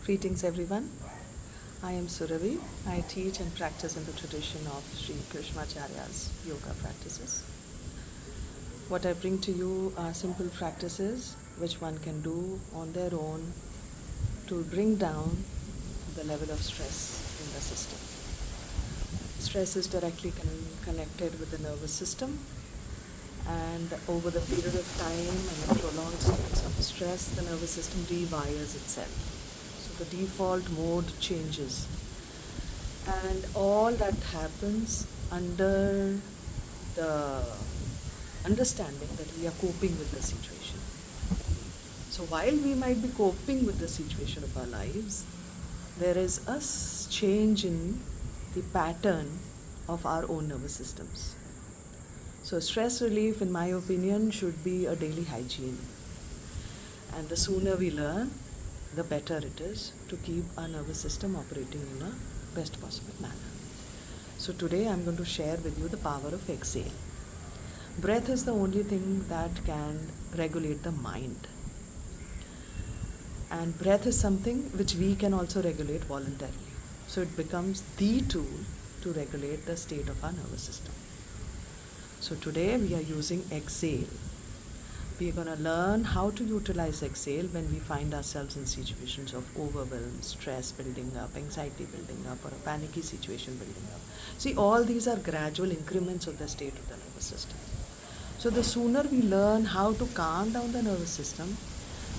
Greetings everyone. I am Surabhi. I teach and practice in the tradition of Sri Krishnacharya's yoga practices. What I bring to you are simple practices which one can do on their own to bring down the level of stress in the system. Stress is directly connected with the nervous system, and over the period of time and the prolonged states of stress, the nervous system rewires itself. So the default mode changes, and all that happens under the understanding that we are coping with the situation. So while we might be coping with the situation of our lives, there is a change in the pattern of our own nervous systems. So stress relief, in my opinion, should be a daily hygiene. And the sooner we learn, the better it is to keep our nervous system operating in a best possible manner. So today I'm going to share with you the power of exhale. Breath is the only thing that can regulate the mind. And breath is something which we can also regulate voluntarily. So it becomes the tool to regulate the state of our nervous system. So today we are using exhale. We are going to learn how to utilize exhale when we find ourselves in situations of overwhelm, stress building up, anxiety building up, or a panicky situation building up. See, all these are gradual increments of the state of the nervous system. So the sooner we learn how to calm down the nervous system,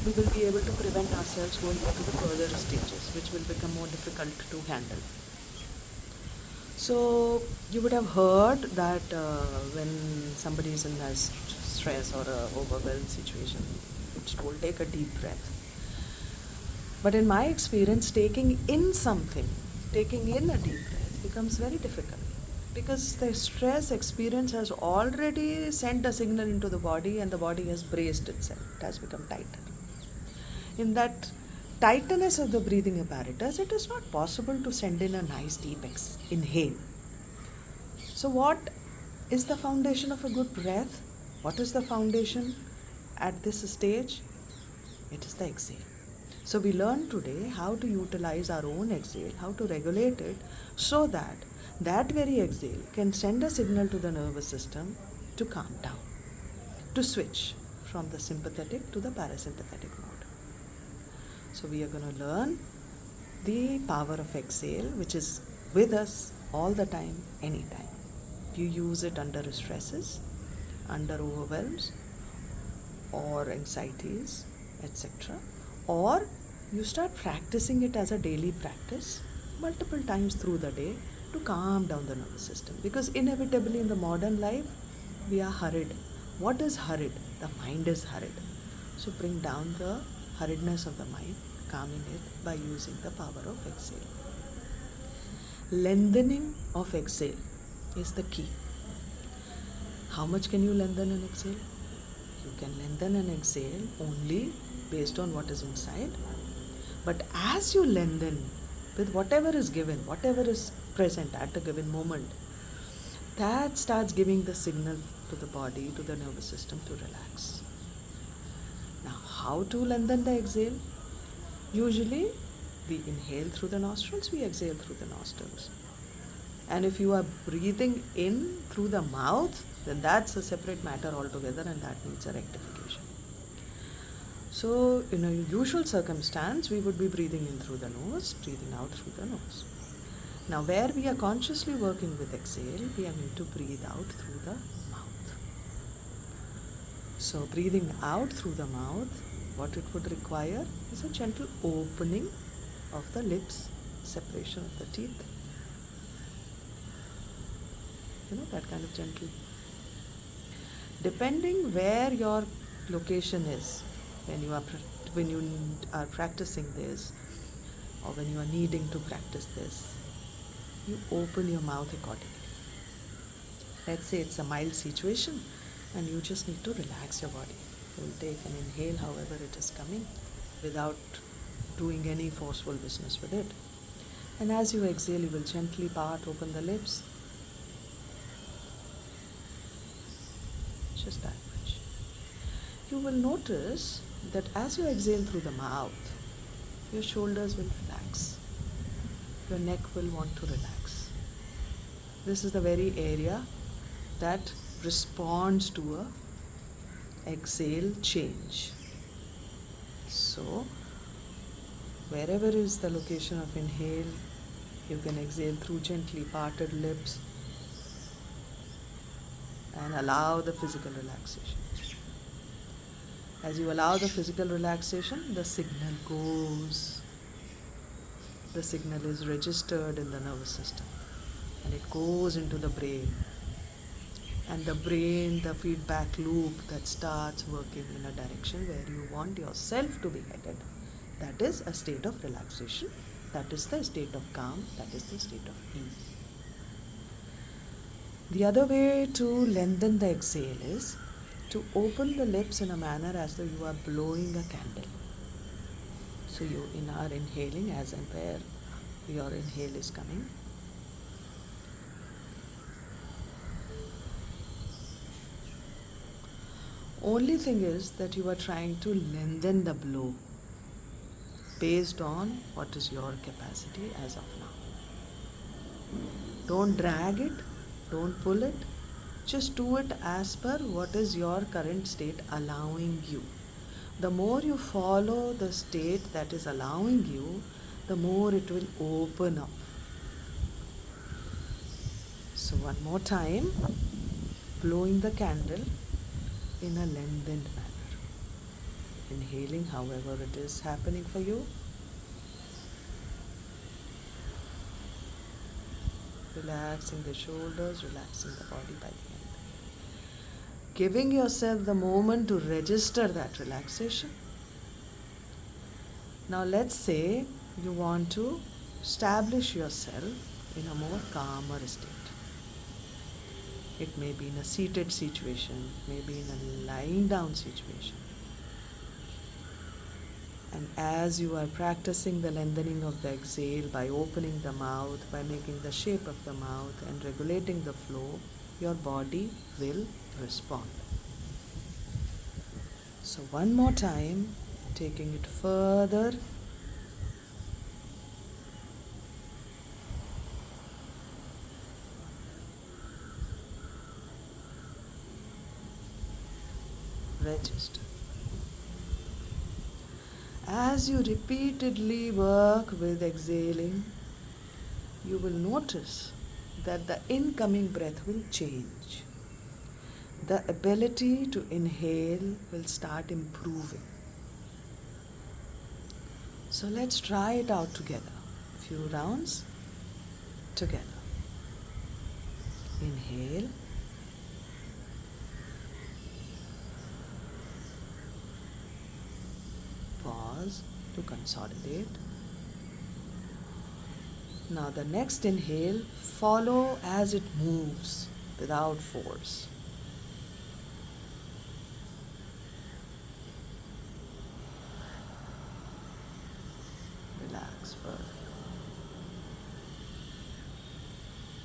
we will be able to prevent ourselves going into the further stages, which will become more difficult to handle. So you would have heard that when somebody is in a stress or a overwhelmed situation, it's told take a deep breath. But in my experience, taking in a deep breath becomes very difficult, because the stress experience has already sent a signal into the body, and the body has braced itself. It has become tighter. In that tightness of the breathing apparatus, it is not possible to send in a nice deep inhale. So what is the foundation of a good breath? What is the foundation at this stage? It is the exhale. So we learn today how to utilize our own exhale, how to regulate it, so that that very exhale can send a signal to the nervous system to calm down, to switch from the sympathetic to the parasympathetic mode. So we are going to learn the power of exhale, which is with us all the time, anytime. You use it under stresses, under overwhelms, or anxieties, etc. Or you start practicing it as a daily practice multiple times through the day to calm down the nervous system. Because inevitably in the modern life, we are hurried. What is hurried? The mind is hurried. So bring down the hurriedness of the mind, calming it by using the power of exhale. Lengthening of exhale is the key. How much can you lengthen an exhale? You can lengthen an exhale only based on what is inside. But as you lengthen with whatever is given, whatever is present at a given moment, that starts giving the signal to the body, to the nervous system to relax. Now, how to lengthen the exhale? Usually, we inhale through the nostrils, we exhale through the nostrils. And if you are breathing in through the mouth, then that's a separate matter altogether, and that needs a rectification. So, in a usual circumstance, we would be breathing in through the nose, breathing out through the nose. Now, where we are consciously working with exhale, we are going to breathe out through the mouth. So, breathing out through the mouth, what it would require is a gentle opening of the lips, separation of the teeth. That kind of gentle. Depending where your location is, when you are practicing this, or when you are needing to practice this, you open your mouth accordingly. Let's say it's a mild situation and you just need to relax your body. You will take an inhale however it is coming, without doing any forceful business with it. And as you exhale, you will gently part open the lips. Just that much. You will notice that as you exhale through the mouth, your shoulders will relax. Your neck will want to relax. This is the very area that responds to a exhale change. So, wherever is the location of inhale, you can exhale through gently parted lips and allow the physical relaxation. As you allow the physical relaxation, the signal goes. The signal is registered in the nervous system and it goes into the brain. And the brain, the feedback loop that starts working in a direction where you want yourself to be headed. That is a state of relaxation. That is the state of calm. That is the state of ease. The other way to lengthen the exhale is to open the lips in a manner as though you are blowing a candle. So you are inhaling as and where your inhale is coming. Only thing is that you are trying to lengthen the blow based on what is your capacity as of now. Don't drag it, don't pull it, just do it as per what is your current state allowing you. The more you follow the state that is allowing you, the more it will open up. So one more time, blowing the candle in a lengthened manner. Inhaling however it is happening for you. Relaxing the shoulders, relaxing the body by the end. Giving yourself the moment to register that relaxation. Now let's say you want to establish yourself in a more calmer state. It may be in a seated situation, maybe in a lying down situation. And as you are practicing the lengthening of the exhale by opening the mouth, by making the shape of the mouth and regulating the flow, your body will respond. So one more time, taking it further. Register. As you repeatedly work with exhaling, you will notice that the incoming breath will change. The ability to inhale will start improving. So let's try it out together. A few rounds together. Inhale. Pause to consolidate. Now the next inhale, follow as it moves without force. Relax further.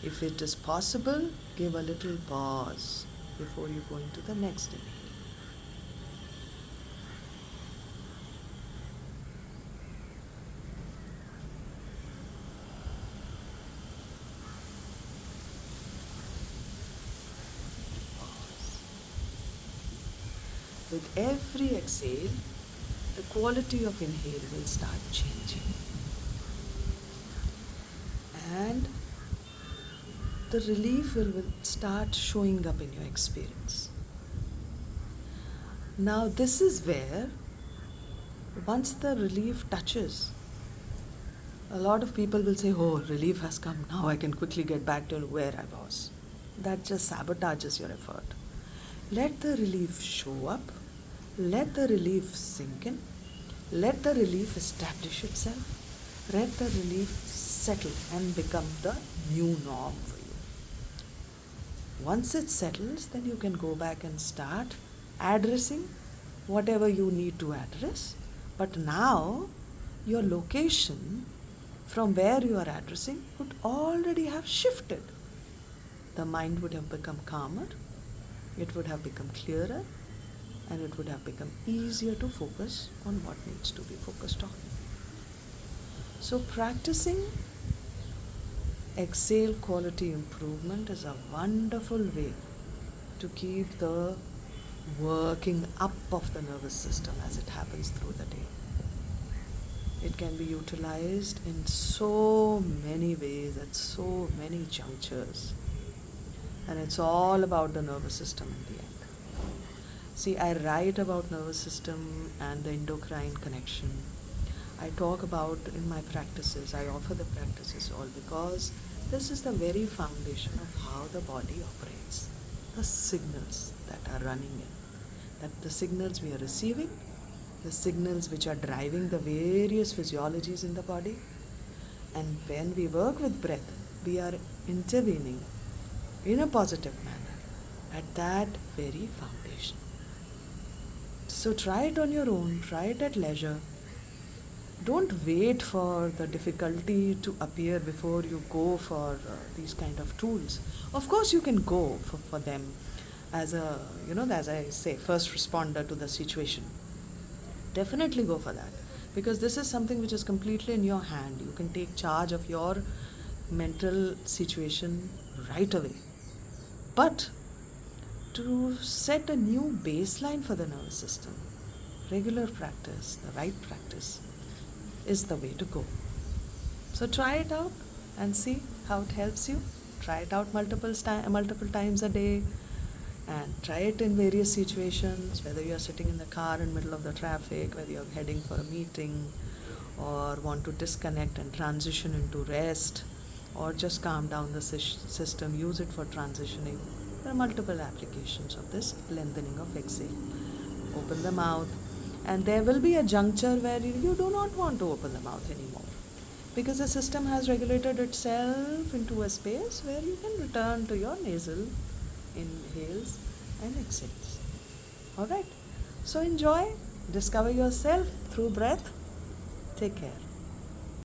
If it is possible, give a little pause before you go into the next inhale. With every exhale, the quality of inhale will start changing. And the relief will start showing up in your experience. Now this is where, once the relief touches, a lot of people will say, oh, relief has come, now I can quickly get back to where I was. That just sabotages your effort. Let the relief show up, let the relief sink in, let the relief establish itself, let the relief settle and become the new norm for you. Once it settles, then you can go back and start addressing whatever you need to address. But now, your location from where you are addressing would already have shifted. The mind would have become calmer, it would have become clearer, and it would have become easier to focus on what needs to be focused on. So practicing exhale quality improvement is a wonderful way to keep the working up of the nervous system as it happens through the day. It can be utilized in so many ways at so many junctures, and it's all about the nervous system in the end. See, I write about nervous system and the endocrine connection. I talk about in my practices, I offer the practices all because this is the very foundation of how the body operates. The signals that are running in, that the signals we are receiving, the signals which are driving the various physiologies in the body. And when we work with breath, we are intervening in a positive manner at that very foundation. So try it on your own, try it at leisure. Don't wait for the difficulty to appear before you go for these kind of tools. Of course, you can go for them as a, as I say, first responder to the situation. Definitely go for that, because this is something which is completely in your hand. You can take charge of your mental situation right away. But to set a new baseline for the nervous system, regular practice, the right practice, is the way to go. So try it out and see how it helps you. Try it out multiple times a day, and try it in various situations, whether you're sitting in the car in the middle of the traffic, whether you're heading for a meeting, or want to disconnect and transition into rest, or just calm down the system, use it for transitioning. There are multiple applications of this lengthening of exhale. Open the mouth, and there will be a juncture where you do not want to open the mouth anymore, because the system has regulated itself into a space where you can return to your nasal inhales and exhales. Alright, so enjoy, discover yourself through breath. Take care.